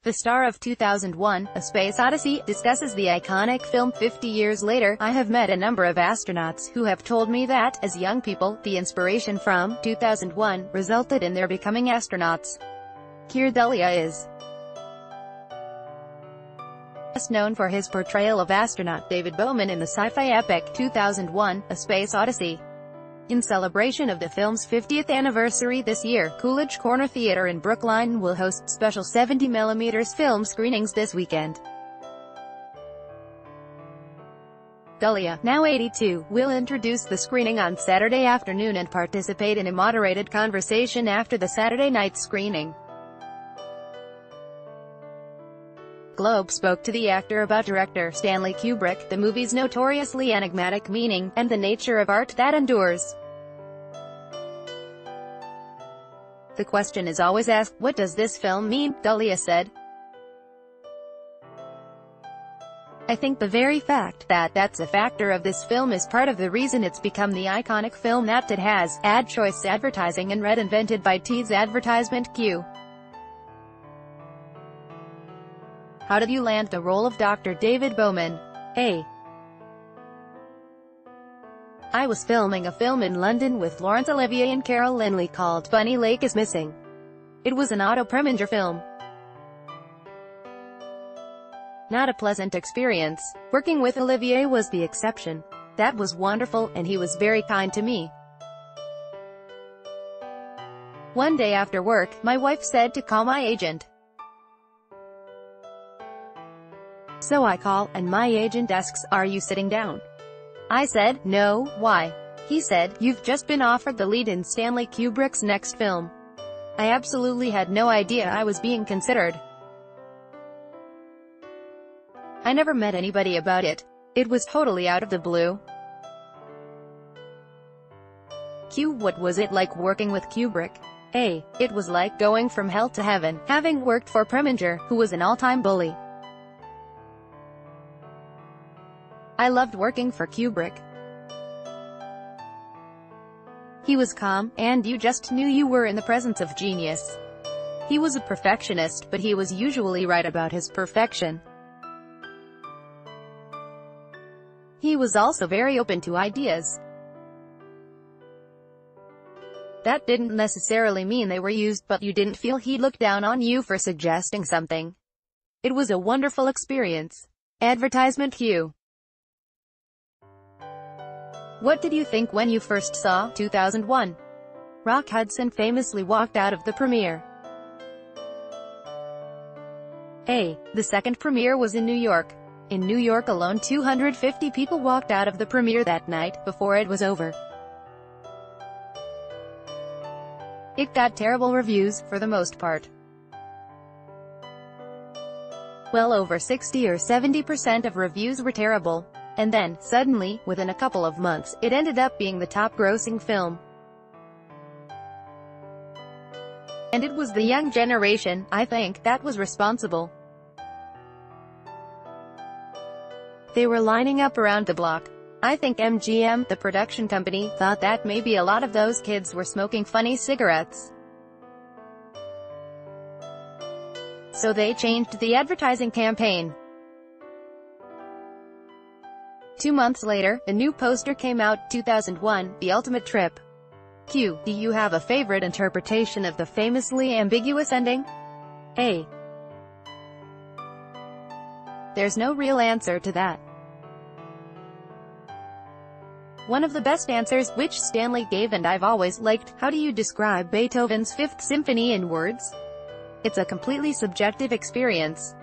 The star of 2001, A Space Odyssey, discusses the iconic film 50 years later. I have met a number of astronauts who have told me that, as young people, the inspiration from 2001 resulted in their becoming astronauts. Dalia is best known for his portrayal of astronaut David Bowman in the sci-fi epic 2001, A Space Odyssey. In celebration of the film's 50th anniversary this year, Coolidge Corner Theater in Brookline will host special 70mm film screenings this weekend. Dalia, now 82, will introduce the screening on Saturday afternoon and participate in a moderated conversation after the Saturday night screening. Globe spoke to the actor about director Stanley Kubrick, the movie's notoriously enigmatic meaning, and the nature of art that endures. The question is always asked, what does this film mean? Dalia said. I think the very fact that that's a factor of this film is part of the reason it's become the iconic film that it has. Ad choice advertising and red invented by T's advertisement Q. How did you land the role of Dr. David Bowman? A. I was filming a film in London with Laurence Olivier and Carol Lynley called Bunny Lake is Missing. It was an Otto Preminger film. Not a pleasant experience. Working with Olivier was the exception. That was wonderful, and he was very kind to me. One day after work, my wife said to call my agent. So I call, and my agent asks, "Are you sitting down?" I said, "No, why?" He said, "You've just been offered the lead in Stanley Kubrick's next film." I absolutely had no idea I was being considered. I never met anybody about it. It was totally out of the blue. Q. What was it like working with Kubrick? A. It was like going from hell to heaven, having worked for Preminger, who was an all-time bully. I loved working for Kubrick. He was calm, and you just knew you were in the presence of genius. He was a perfectionist, but he was usually right about his perfection. He was also very open to ideas. That didn't necessarily mean they were used, but you didn't feel he looked down on you for suggesting something. It was a wonderful experience. Advertisement Q. What did you think when you first saw 2001? Rock Hudson famously walked out of the premiere. A. The second premiere was in New York. In New York alone 250 people walked out of the premiere that night, before it was over. It got terrible reviews, for the most part. Well over 60 or 70% of reviews were terrible. And then, suddenly, within a couple of months, it ended up being the top-grossing film. And it was the young generation, I think, that was responsible. They were lining up around the block. I think MGM, the production company, thought that maybe a lot of those kids were smoking funny cigarettes. So they changed the advertising campaign. 2 months later, a new poster came out, 2001, The Ultimate Trip. Q. Do you have a favorite interpretation of the famously ambiguous ending? A. There's no real answer to that. One of the best answers, which Stanley gave and I've always liked: how do you describe Beethoven's Fifth Symphony in words? It's a completely subjective experience.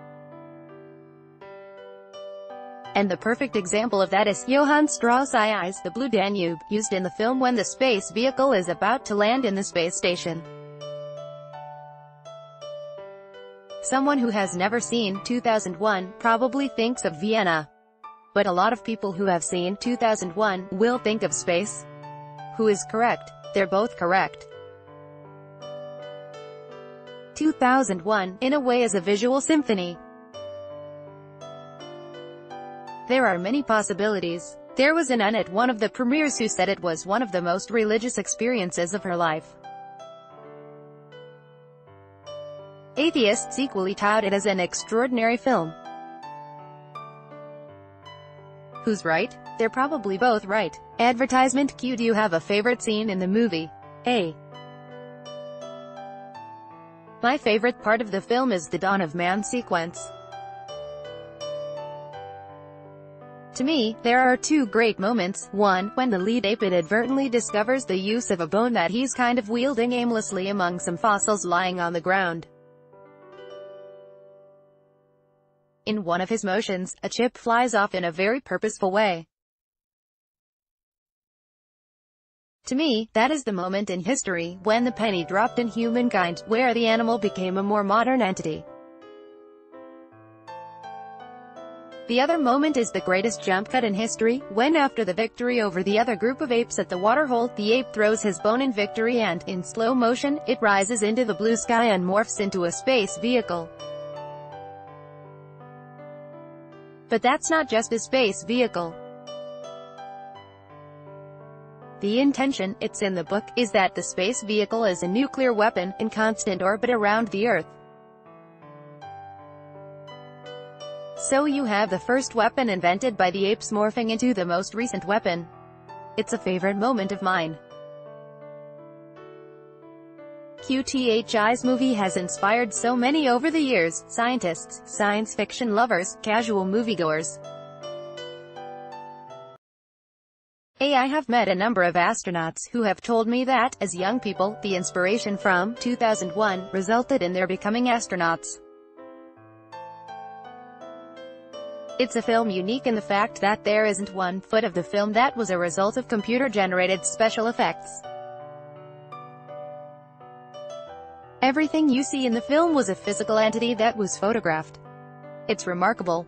And the perfect example of that is Johann Strauss' I Eyes, the Blue Danube, used in the film when the space vehicle is about to land in the space station. Someone who has never seen 2001 probably thinks of Vienna. But a lot of people who have seen 2001 will think of space. Who is correct? They're both correct. 2001, in a way, is a visual symphony. There are many possibilities. There was a nun at one of the premieres who said it was one of the most religious experiences of her life. Atheists equally tout it as an extraordinary film. Who's right? They're probably both right. Advertisement cue. Do you have a favorite scene in the movie? A. My favorite part of the film is the Dawn of Man sequence. To me, there are two great moments. One, when the lead ape inadvertently discovers the use of a bone that he's kind of wielding aimlessly among some fossils lying on the ground. In one of his motions, a chip flies off in a very purposeful way. To me, that is the moment in history when the penny dropped in humankind, where the animal became a more modern entity. The other moment is the greatest jump cut in history, when after the victory over the other group of apes at the waterhole, the ape throws his bone in victory and, in slow motion, it rises into the blue sky and morphs into a space vehicle. But that's not just a space vehicle. The intention, it's in the book, is that the space vehicle is a nuclear weapon, in constant orbit around the Earth. So you have the first weapon invented by the apes morphing into the most recent weapon. It's a favorite moment of mine. QTHI's movie has inspired so many over the years: scientists, science fiction lovers, casual moviegoers. I have met a number of astronauts who have told me that, as young people, the inspiration from 2001 resulted in their becoming astronauts. It's a film unique in the fact that there isn't 1 foot of the film that was a result of computer-generated special effects. Everything you see in the film was a physical entity that was photographed. It's remarkable.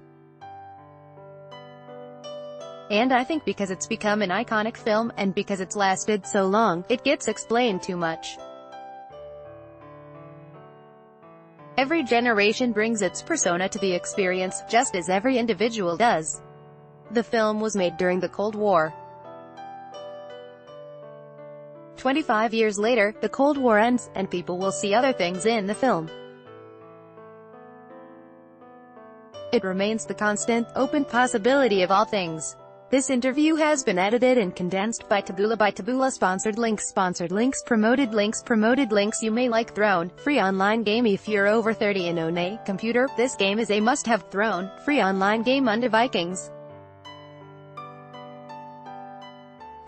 And I think because it's become an iconic film, and because it's lasted so long, it gets explained too much. Every generation brings its persona to the experience, just as every individual does. The film was made during the Cold War. 25 years later, the Cold War ends, and people will see other things in the film. It remains the constant, open possibility of all things. This interview has been edited and condensed by Taboola. Sponsored links, promoted links. You may like Throne, free online game if you're over 30 and own a computer. This game is a must-have. Throne, free online game under Vikings.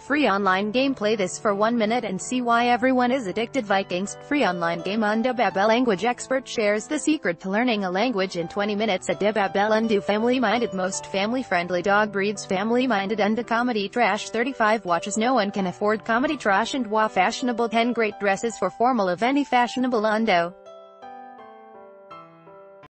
Free online game. Play this for 1 minute and see why everyone is addicted. Vikings, free online game under Babel. Language expert shares the secret to learning a language in 20 minutes at Babel. Undo family-minded. Most family-friendly dog breeds. Family-minded. Undo comedy trash. 35 watches. No one can afford comedy trash and fashionable. 10 great dresses for formal event. Fashionable. Undo.